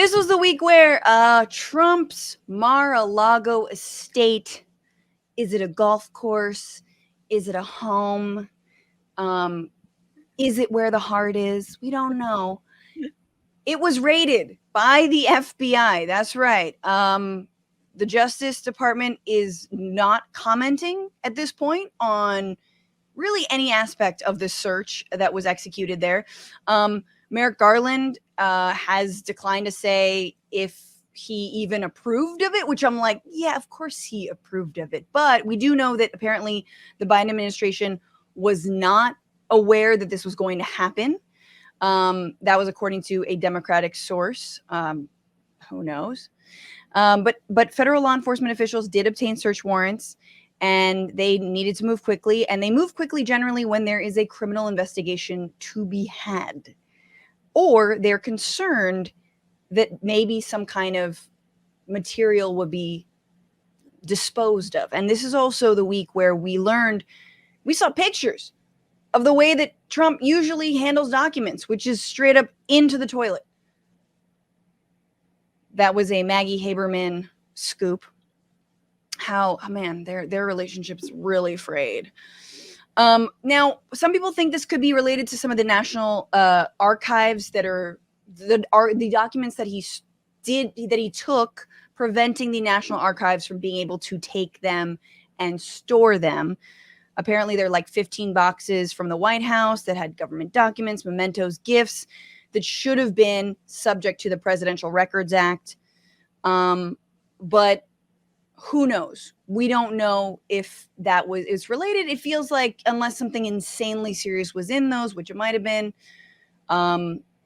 This was the week where Trump's Mar-a-Lago estate, is it a golf course? Is it a home? Is it where the heart is? We don't know. It was raided by the FBI. That's right. The Justice Department is not commenting at this point on really any aspect of the search that was executed there. Merrick Garland has declined to say if he even approved of it, which I'm like, yeah, of course he approved of it. But we do know that apparently the Biden administration was not aware that this was going to happen. That was according to a Democratic source. Who knows? But federal law enforcement officials did obtain search warrants, and they needed to move quickly. And they move quickly generally when there is a criminal investigation to be had, or they're concerned that maybe some kind of material would be disposed of. And this is also the week where we saw pictures of the way that Trump usually handles documents, which is straight up into the toilet. That was a Maggie Haberman scoop. Their relationship's really frayed. Now, some people think this could be related to some of the national archives that are the documents that he took, preventing the National Archives from being able to take them and store them. Apparently, there are like 15 boxes from the White House that had government documents, mementos, gifts that should have been subject to the Presidential Records Act. But who knows? We don't know if that is related. It feels like unless something insanely serious was in those, which it might have been,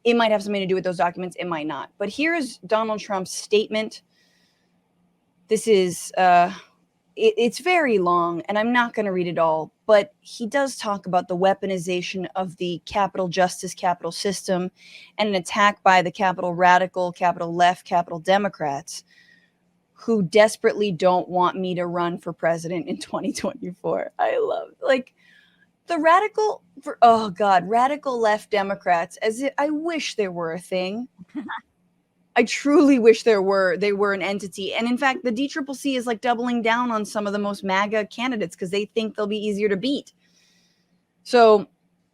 it might have something to do with those documents. It might not. But here's Donald Trump's statement. This is it's very long, and I'm not going to read it all, but he does talk about the weaponization of the Capitol Justice, Capitol system, and an attack by the Capitol radical, Capitol left, Capitol Democrats, who desperately don't want me to run for president in 2024. I love, like, the radical left Democrats, I wish there were a thing. I truly wish they were an entity. And in fact, the DCCC is like doubling down on some of the most MAGA candidates because they think they'll be easier to beat. So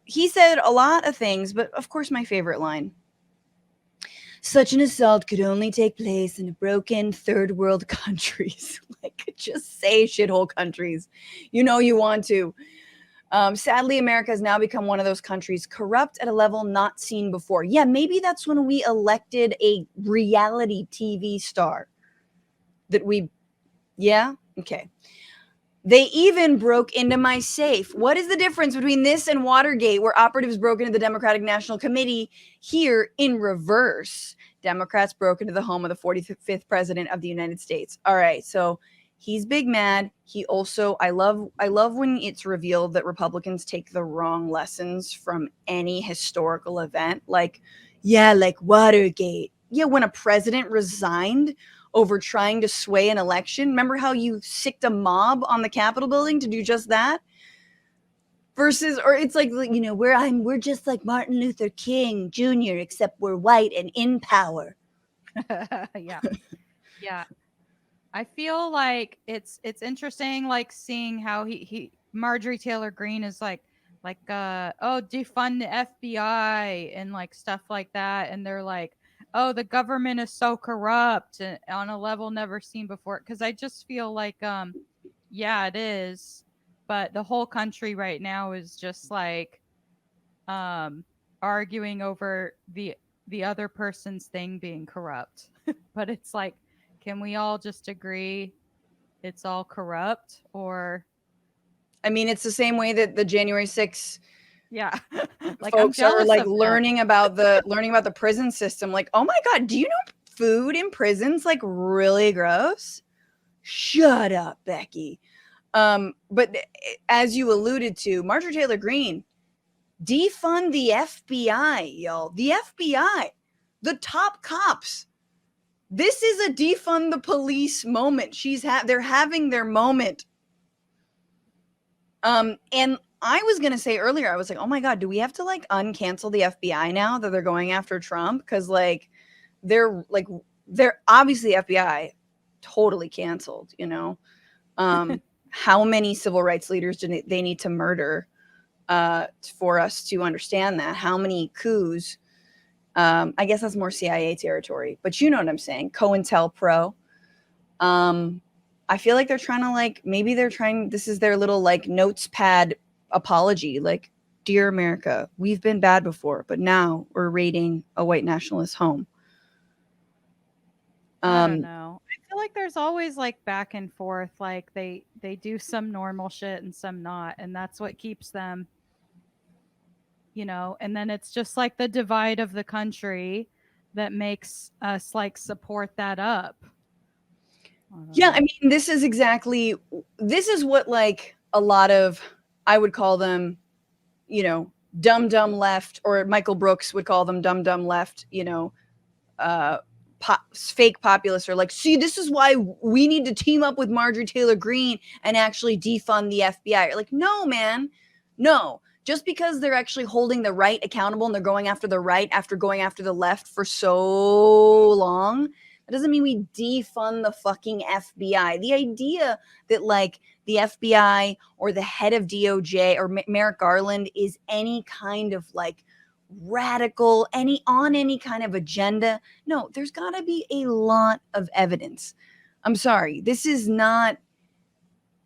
he said a lot of things, but of course, my favorite line: such an assault could only take place in broken third world countries. Like, just say shithole countries. You know you want to. Sadly, America has now become one of those countries, corrupt at a level not seen before. Yeah, maybe that's when we elected a reality TV star. Okay. They even broke into my safe. What is the difference between this and Watergate, where operatives broke into the Democratic National Committee? Here, in reverse, Democrats broke into the home of the 45th president of the United States. All right, so he's big mad. He also, I love when it's revealed that Republicans take the wrong lessons from any historical event. Like Watergate. Yeah, when a president resigned over trying to sway an election. Remember how you sicked a mob on the Capitol building to do just that? Or it's like, you know, we're just like Martin Luther King Jr., except we're white and in power. Yeah. Yeah. I feel like it's interesting, like, seeing how he Marjorie Taylor Greene is like defund the FBI and like stuff like that, and they're like, oh, the government is so corrupt and on a level never seen before. Because I just feel like yeah, it is, but the whole country right now is just like arguing over the other person's thing being corrupt. But it's like, can we all just agree it's all corrupt? Or I mean, it's the same way that the January 6th like, folks are like learning about the prison system. Like, oh my God, do you know food in prisons like really gross? Shut up, Becky. But as you alluded to, Marjorie Taylor Greene, defund the FBI, y'all. The FBI, the top cops. This is a defund the police moment. They're having their moment. And I was going to say earlier, I was like, oh my God, do we have to like uncancel the FBI now that they're going after Trump? Because like they're obviously FBI totally canceled, you know. How many civil rights leaders do they need to murder for us to understand that? How many coups? I guess that's more CIA territory, but you know what I'm saying. COINTELPRO. I feel like they're trying to this is their little like notes pad apology. Like, dear America, we've been bad before, but now we're raiding a white nationalist home. I don't know. I feel like there's always like back and forth. Like they do some normal shit and some not, and that's what keeps them. You know, and then it's just like the divide of the country that makes us like support that up. Yeah, I mean, this is what like a lot of, I would call them, you know, dumb left, or Michael Brooks would call them dumb left, you know, fake populists are like, see, this is why we need to team up with Marjorie Taylor Greene and actually defund the FBI. You're like, no, man, no. Just because they're actually holding the right accountable and they're going after the right after going after the left for so long, that doesn't mean we defund the fucking FBI. The idea that like the FBI or the head of DOJ or Merrick Garland is any kind of like radical, any kind of agenda. No, there's got to be a lot of evidence. I'm sorry. This is not,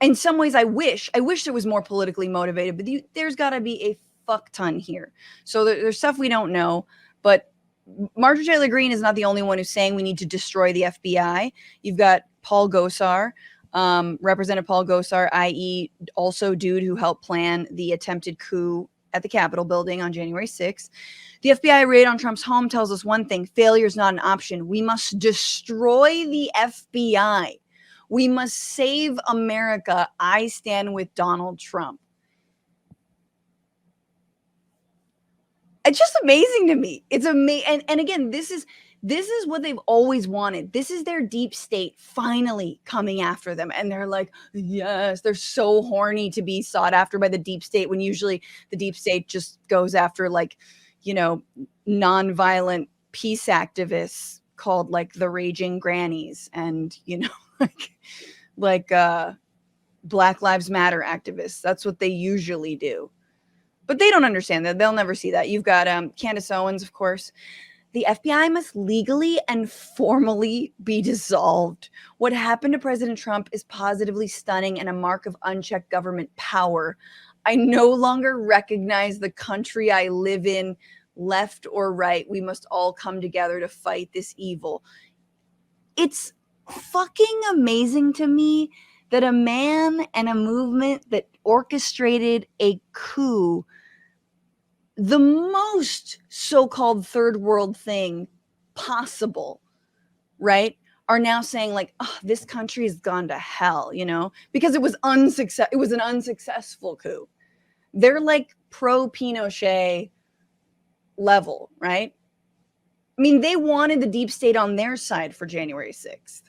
in some ways I wish there was more politically motivated, but there's got to be a fuck ton here. So there's stuff we don't know, but Marjorie Taylor Greene is not the only one who's saying we need to destroy the FBI. You've got Paul Gosar, Representative Paul Gosar, i.e. also dude who helped plan the attempted coup at the Capitol building on January 6th. The FBI raid on Trump's home tells us one thing: failure is not an option. We must destroy the FBI. We must save America. I stand with Donald Trump. It's just amazing to me. It's amazing. And again, this is what they've always wanted. This is their deep state finally coming after them. And they're like, yes, they're so horny to be sought after by the deep state, when usually the deep state just goes after like, you know, nonviolent peace activists called like the Raging Grannies, and, you know, like Black Lives Matter activists. That's what they usually do. But they don't understand that. They'll never see that. You've got Candace Owens, of course. The FBI must legally and formally be dissolved. What happened to President Trump is positively stunning and a mark of unchecked government power. I no longer recognize the country I live in, left or right. We must all come together to fight this evil. It's fucking amazing to me that a man and a movement that orchestrated a coup, the most so-called third world thing possible, right, are now saying like, oh, this country has gone to hell, you know, because it was an unsuccessful coup. They're like pro Pinochet level, right? I mean, they wanted the deep state on their side for January 6th.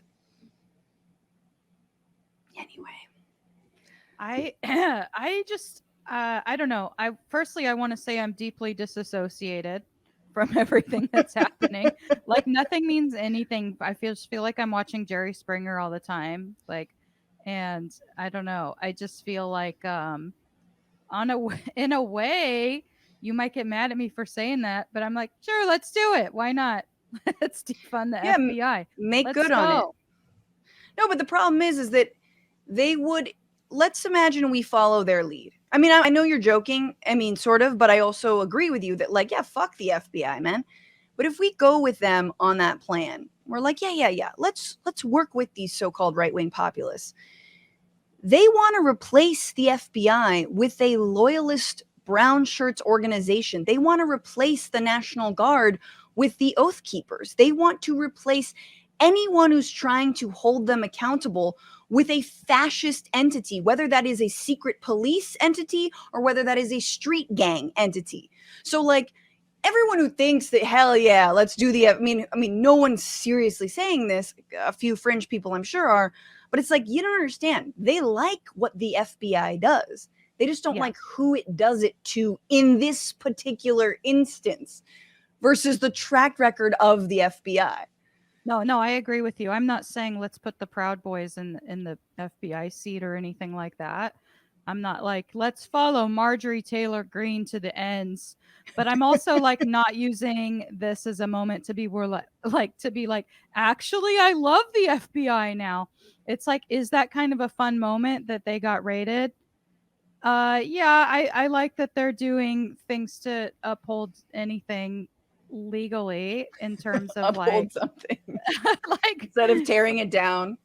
Anyway, I just I don't know. I want to say I'm deeply disassociated from everything that's happening. Like nothing means anything. I just feel like I'm watching Jerry Springer all the time. Like, and I don't know. I just feel like in a way you might get mad at me for saying that, but I'm like, sure, let's do it. Why not? Let's defund the FBI. Make good on it. No, but the problem is that they would, let's imagine we follow their lead. I mean, I know you're joking. I mean, sort of, but I also agree with you that like, yeah, fuck the FBI, man. But if we go with them on that plan, we're like, yeah. Let's work with these so-called right-wing populists. They want to replace the FBI with a loyalist brown shirts organization. They want to replace the National Guard with the Oath Keepers. They want to replace anyone who's trying to hold them accountable with a fascist entity, whether that is a secret police entity or whether that is a street gang entity. So like everyone who thinks that, hell yeah, let's do I mean, no one's seriously saying this. A few fringe people I'm sure are, but it's like, you don't understand. They like what the FBI does. They just don't like who it does it to in this particular instance. versus the track record of the FBI. No, I agree with you. I'm not saying let's put the Proud Boys in the FBI seat or anything like that. I'm not like let's follow Marjorie Taylor Greene to the ends. But I'm also like not using this as a moment to be like actually I love the FBI now. It's like is that kind of a fun moment that they got raided? Yeah, I like that they're doing things to uphold anything legally in terms of Uphold like something like instead of tearing it down.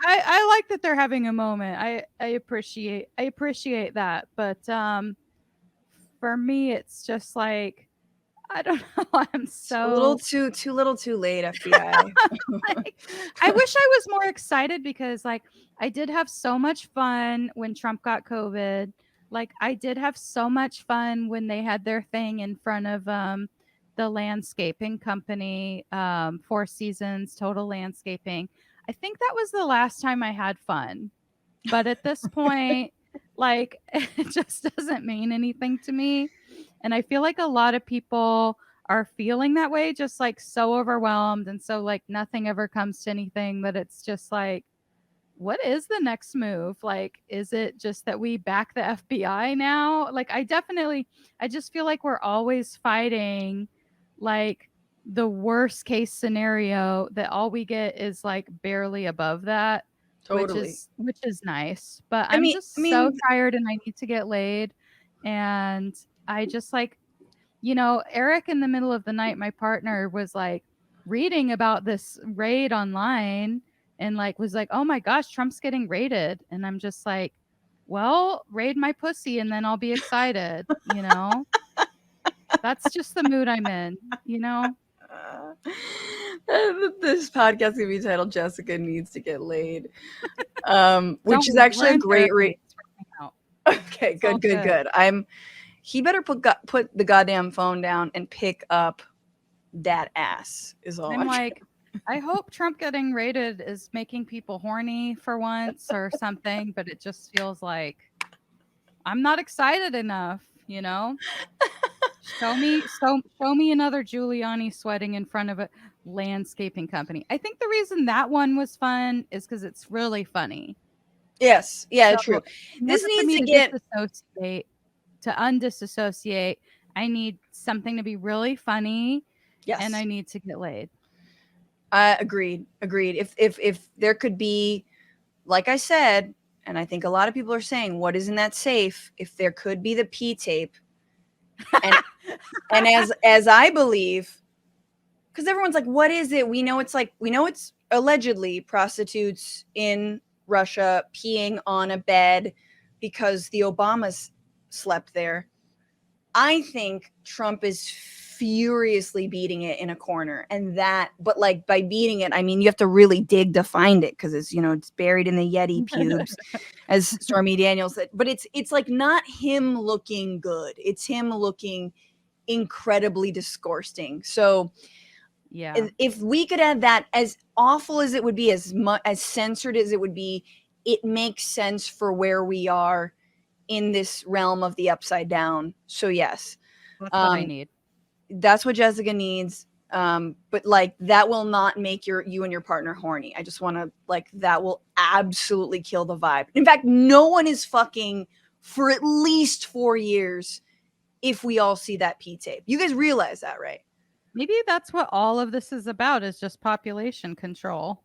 I like that they're having a moment. I appreciate that. But for me it's just like I don't know. I'm so Too little too late, FBI. like, I wish I was more excited because like I did have so much fun when Trump got COVID. Like I did have so much fun when they had their thing in front of the landscaping company, Four Seasons Total Landscaping. I think that was the last time I had fun. But at this point, like it just doesn't mean anything to me. And I feel like a lot of people are feeling that way, just like so overwhelmed. And so, like, nothing ever comes to anything that it's just like, what is the next move? Like, is it just that we back the FBI now? Like, I just feel like we're always fighting like the worst case scenario that all we get is like barely above that, Totally. which is nice. But I I'm mean, just so tired and I need to get laid. And I just like, Eric in the middle of the night, my partner was like reading about this raid online and like was like, "Oh my gosh, Trump's getting raided." And I'm just like, "Well, raid my pussy and then I'll be excited," That's just the mood I'm in, this podcast can be titled "Jessica Needs to Get Laid," which is Don't actually we're a in great therapy. It's working out. Okay, It's all good. He better put the goddamn phone down and pick up that ass. Is all I'm I'm like, I hope Trump getting raided is making people horny for once or something, but it just feels like I'm not excited enough, Show me another Giuliani sweating in front of a landscaping company. I think the reason that one was fun is because it's really funny. Yes, yeah, So true. in This order for needs me to to get disassociate, to undisassociate, I need something to be really funny and I yes. need to get laid. Agreed. If there could be, like I said, and I think a lot of people are saying, what isn't that safe? If there could be the P tape, and and as I believe, because everyone's like, what is it? We know it's allegedly prostitutes in Russia peeing on a bed because the Obamas slept there. I think Trump is furiously beating it in a corner, but like by beating it, I mean you have to really dig to find it because it's buried in the Yeti pubes, as Stormy Daniels said. But it's like not him looking good; it's him looking incredibly disgusting. So Yeah. if we could have that, as awful as it would be, as censored as it would be, it makes sense for where we are in this realm of the upside down. So yes, That's what I need. that's what Jessica needs. But like that will not make you and your partner horny. I just want to that will absolutely kill the vibe. In fact, no one is fucking for at least 4 years if we all see that P tape. You guys realize that, right? Maybe that's what all of this is about, is just population control.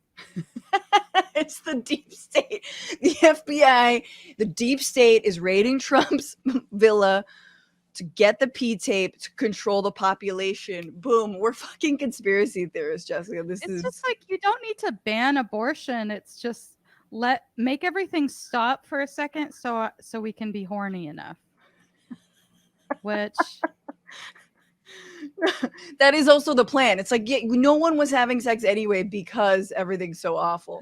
It's the deep state. The FBI, the deep state is raiding Trump's villa to get the P tape to control the population. Boom. We're fucking conspiracy theorists, Jessica. It's just like you don't need to ban abortion. It's just make everything stop for a second so we can be horny enough. Which that is also the plan. It's like no one was having sex anyway because everything's so awful.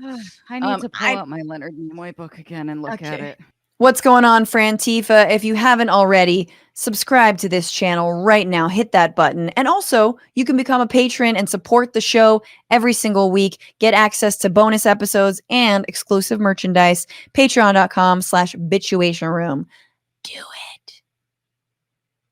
I need to pull out my Leonard Nimoy book again and look at it. What's going on, Frantifa? If you haven't already, subscribe to this channel right now. Hit that button. And also, you can become a patron and support the show every single week. Get access to bonus episodes and exclusive merchandise. Patreon.com/bitchuation room. Do